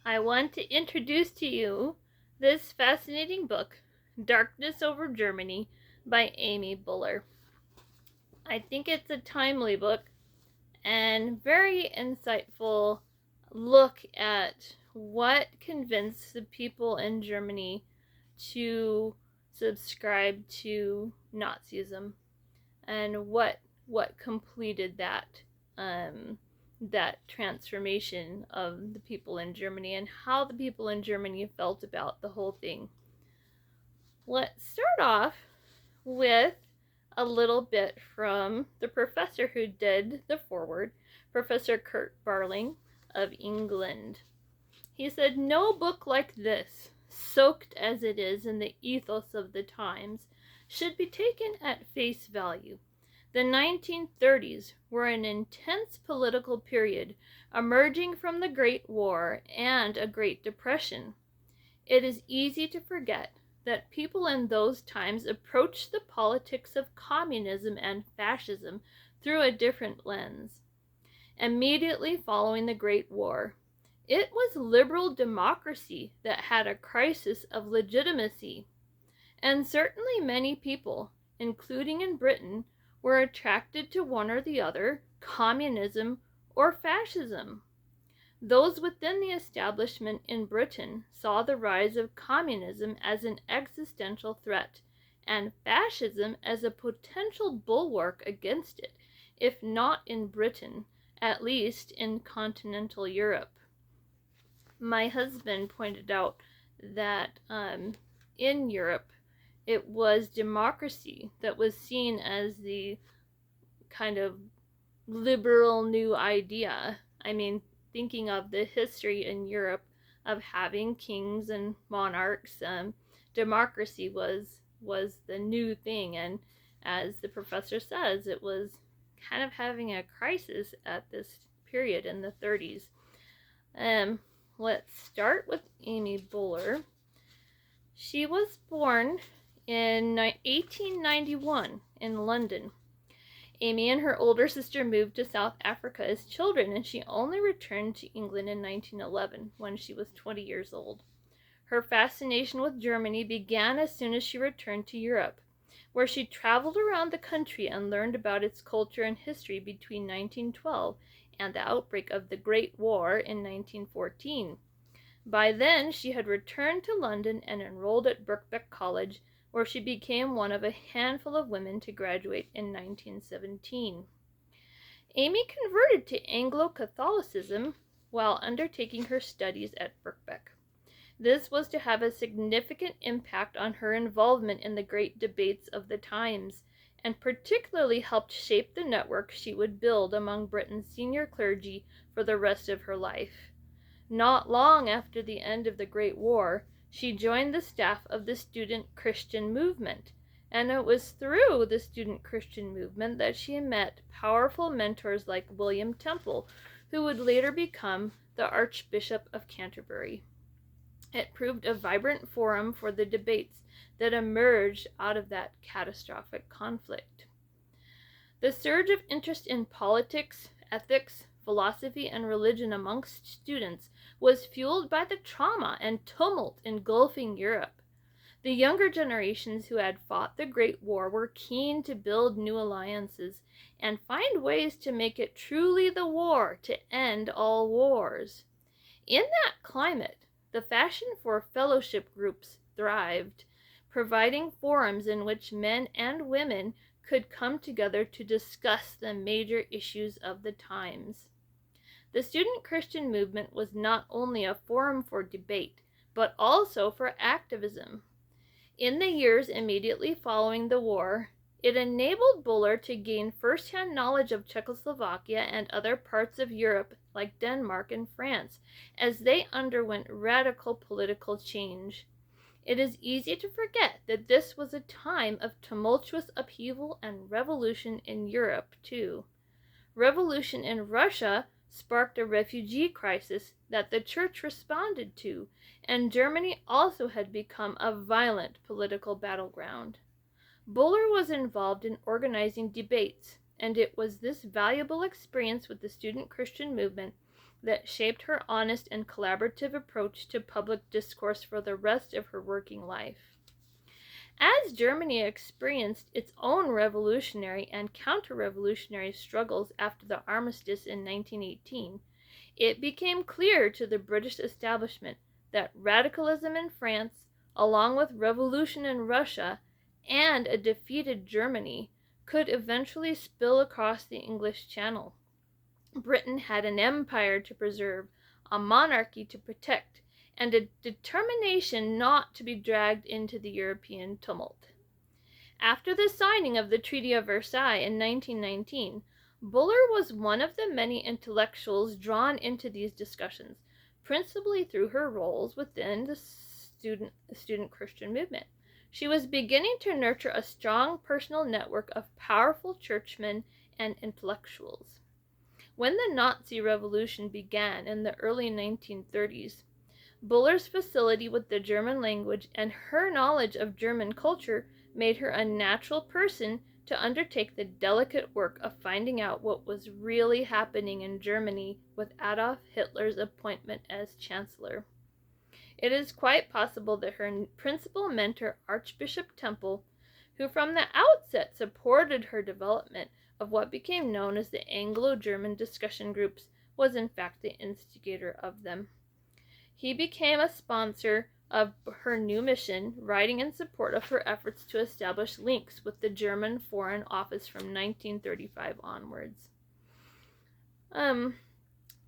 I want to introduce to you this fascinating book, Darkness Over Germany by Amy Buller. I think it's a timely book and very insightful look at what convinced the people in Germany to subscribe to Nazism and what completed that transformation of the people in Germany and how the people in Germany felt about the whole thing. Let's start off with a little bit from the professor who did the foreword, Professor Kurt Barling of England. He said, "No book like this, soaked as it is in the ethos of the times, should be taken at face value. The 1930s were an intense political period, emerging from the Great War and a Great Depression. It is easy to forget that people in those times approached the politics of communism and fascism through a different lens. Immediately following the Great War, it was liberal democracy that had a crisis of legitimacy, and certainly many people, including in Britain, were attracted to one or the other, communism or fascism. Those within the establishment in Britain saw the rise of communism as an existential threat, and fascism as a potential bulwark against it, if not in Britain, at least in continental Europe." My husband pointed out that in Europe, it was democracy that was seen as the kind of liberal new idea. I mean, thinking of the history in Europe of having kings and monarchs, democracy was the new thing, and as the professor says, it was kind of having a crisis at this period in the 30s. Let's start with Amy Buller. She was born in 1891 in London. Amy and her older sister moved to South Africa as children, and she only returned to England in 1911 when she was 20 years old. Her fascination with Germany began as soon as she returned to Europe, where she traveled around the country and learned about its culture and history between 1912 and the outbreak of the Great War in 1914. By then, she had returned to London and enrolled at Birkbeck College, where she became one of a handful of women to graduate in 1917. Amy converted to Anglo-Catholicism while undertaking her studies at Birkbeck. This was to have a significant impact on her involvement in the great debates of the times, and particularly helped shape the network she would build among Britain's senior clergy for the rest of her life. Not long after the end of the Great War, she joined the staff of the Student Christian Movement, and it was through the Student Christian Movement that she met powerful mentors like William Temple, who would later become the Archbishop of Canterbury. It proved a vibrant forum for the debates that emerged out of that catastrophic conflict. The surge of interest in politics, ethics, philosophy, and religion amongst students was fueled by the trauma and tumult engulfing Europe. The younger generations who had fought the Great War were keen to build new alliances and find ways to make it truly the war to end all wars. In that climate, the fashion for fellowship groups thrived, providing forums in which men and women could come together to discuss the major issues of the times. The Student Christian Movement was not only a forum for debate, but also for activism. In the years immediately following the war, it enabled Buller to gain first-hand knowledge of Czechoslovakia and other parts of Europe like Denmark and France, as they underwent radical political change. It is easy to forget that this was a time of tumultuous upheaval and revolution in Europe, too. Revolution in Russia sparked a refugee crisis that the church responded to, and Germany also had become a violent political battleground. Buller was involved in organizing debates, and it was this valuable experience with the Student Christian Movement that shaped her honest and collaborative approach to public discourse for the rest of her working life. As Germany experienced its own revolutionary and counter-revolutionary struggles after the armistice in 1918, it became clear to the British establishment that radicalism in France, along with revolution in Russia and a defeated Germany, could eventually spill across the English Channel. Britain had an empire to preserve, a monarchy to protect, and a determination not to be dragged into the European tumult. After the signing of the Treaty of Versailles in 1919, Buller was one of the many intellectuals drawn into these discussions, principally through her roles within the student Christian movement. She was beginning to nurture a strong personal network of powerful churchmen and intellectuals. When the Nazi Revolution began in the early 1930s, Buller's facility with the German language and her knowledge of German culture made her a natural person to undertake the delicate work of finding out what was really happening in Germany with Adolf Hitler's appointment as Chancellor. It is quite possible that her principal mentor, Archbishop Temple, who from the outset supported her development of what became known as the Anglo-German discussion groups, was in fact the instigator of them. He became a sponsor of her new mission, writing in support of her efforts to establish links with the German Foreign Office from 1935 onwards.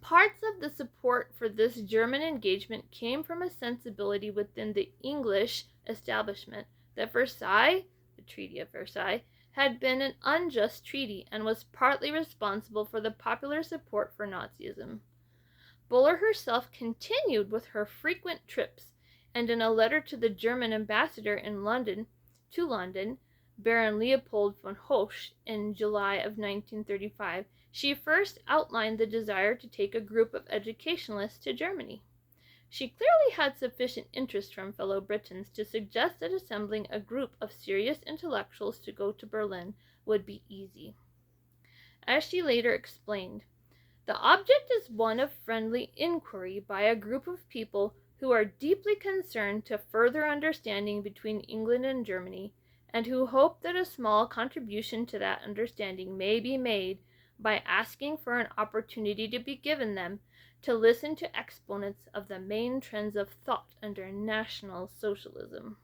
Parts of the support for this German engagement came from a sensibility within the English establishment that Versailles, the Treaty of Versailles, had been an unjust treaty and was partly responsible for the popular support for Nazism. Buller herself continued with her frequent trips, and in a letter to the German ambassador in London, Baron Leopold von Hosch, in July of 1935, she first outlined the desire to take a group of educationalists to Germany. She clearly had sufficient interest from fellow Britons to suggest that assembling a group of serious intellectuals to go to Berlin would be easy. As she later explained, the object is one of friendly inquiry by a group of people who are deeply concerned to further understanding between England and Germany, and who hope that a small contribution to that understanding may be made by asking for an opportunity to be given them to listen to exponents of the main trends of thought under National Socialism.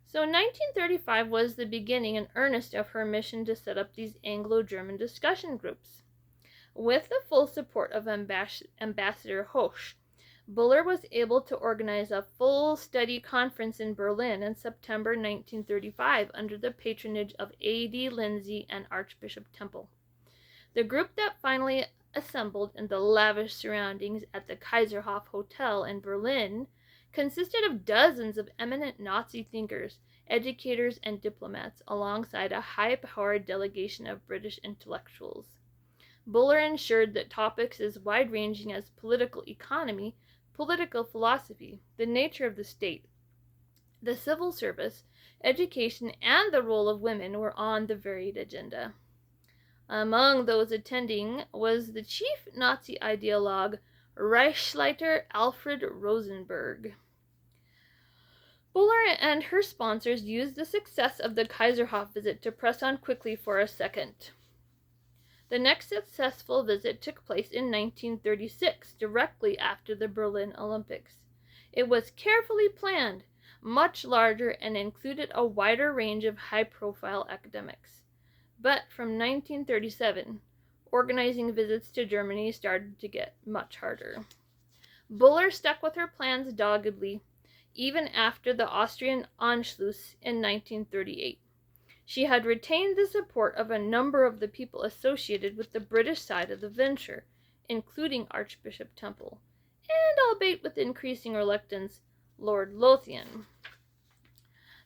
So 1935 was the beginning in earnest of her mission to set up these Anglo-German discussion groups. With the full support of Ambassador Hosch, Buller was able to organize a full study conference in Berlin in September 1935 under the patronage of A.D. Lindsay and Archbishop Temple. The group that finally assembled in the lavish surroundings at the Kaiserhof Hotel in Berlin consisted of dozens of eminent Nazi thinkers, educators, and diplomats, alongside a high-powered delegation of British intellectuals. Buller ensured that topics as wide-ranging as political economy, political philosophy, the nature of the state, the civil service, education, and the role of women were on the varied agenda. Among those attending was the chief Nazi ideologue, Reichsleiter Alfred Rosenberg. Buller and her sponsors used the success of the Kaiserhof visit to press on quickly for a second. The next successful visit took place in 1936, directly after the Berlin Olympics. It was carefully planned, much larger, and included a wider range of high-profile academics. But from 1937, organizing visits to Germany started to get much harder. Buller stuck with her plans doggedly, even after the Austrian Anschluss in 1938. She had retained the support of a number of the people associated with the British side of the venture, including Archbishop Temple, and, albeit with increasing reluctance, Lord Lothian.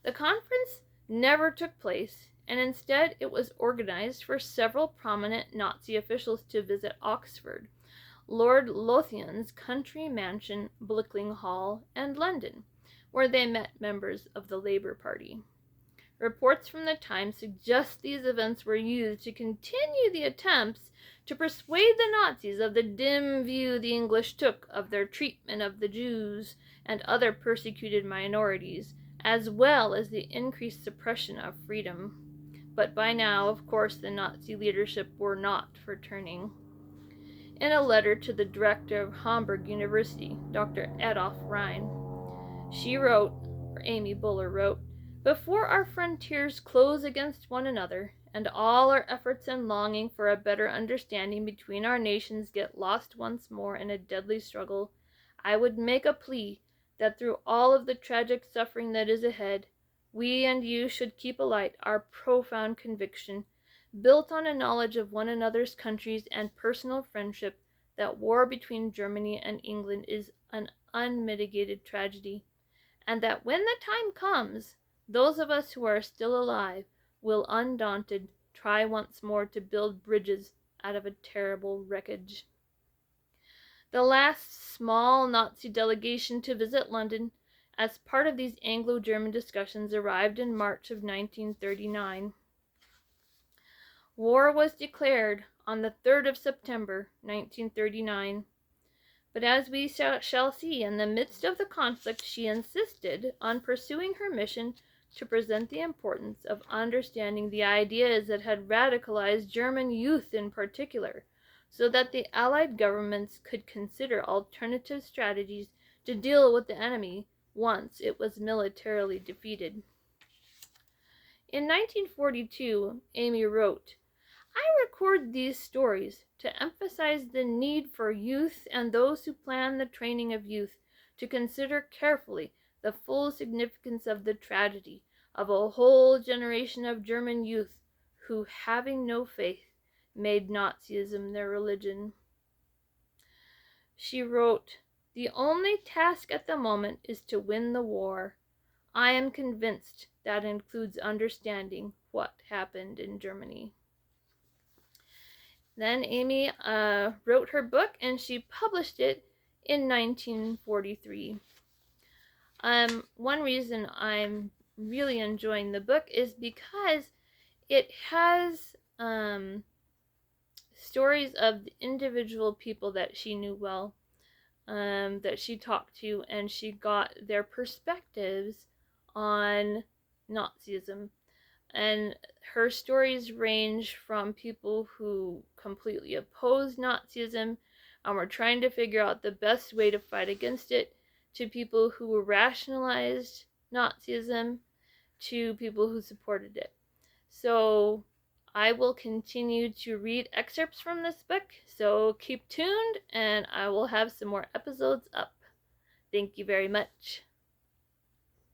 The conference never took place, and instead it was organized for several prominent Nazi officials to visit Oxford, Lord Lothian's country mansion, Blickling Hall, and London, where they met members of the Labour Party. Reports from the time suggest these events were used to continue the attempts to persuade the Nazis of the dim view the English took of their treatment of the Jews and other persecuted minorities, as well as the increased suppression of freedom. But by now, of course, the Nazi leadership were not for turning. In a letter to the director of Hamburg University, Dr. Adolf Hitler, Amy Buller wrote, "Before our frontiers close against one another, and all our efforts and longing for a better understanding between our nations get lost once more in a deadly struggle, I would make a plea that through all of the tragic suffering that is ahead, we and you should keep alight our profound conviction, built on a knowledge of one another's countries and personal friendship, that war between Germany and England is an unmitigated tragedy, and that when the time comes, those of us who are still alive will, undaunted, try once more to build bridges out of a terrible wreckage." The last small Nazi delegation to visit London as part of these Anglo-German discussions arrived in March of 1939. War was declared on the 3rd of September, 1939. But as we shall see, in the midst of the conflict, she insisted on pursuing her mission to present the importance of understanding the ideas that had radicalized German youth in particular, so that the Allied governments could consider alternative strategies to deal with the enemy once it was militarily defeated. In 1942, Amy wrote, "I record these stories to emphasize the need for youth and those who plan the training of youth to consider carefully the full significance of the tragedy of a whole generation of German youth who, having no faith, made Nazism their religion." She wrote, "The only task at the moment is to win the war. I am convinced that includes understanding what happened in Germany." Then Amy wrote her book, and she published it in 1943. One reason I'm really enjoying the book is because it has stories of the individual people that she knew well, that she talked to, and she got their perspectives on Nazism. And her stories range from people who completely opposed Nazism and were trying to figure out the best way to fight against it, to people who rationalized Nazism, to people who supported it. So I will continue to read excerpts from this book, so keep tuned and I will have some more episodes up. Thank you very much.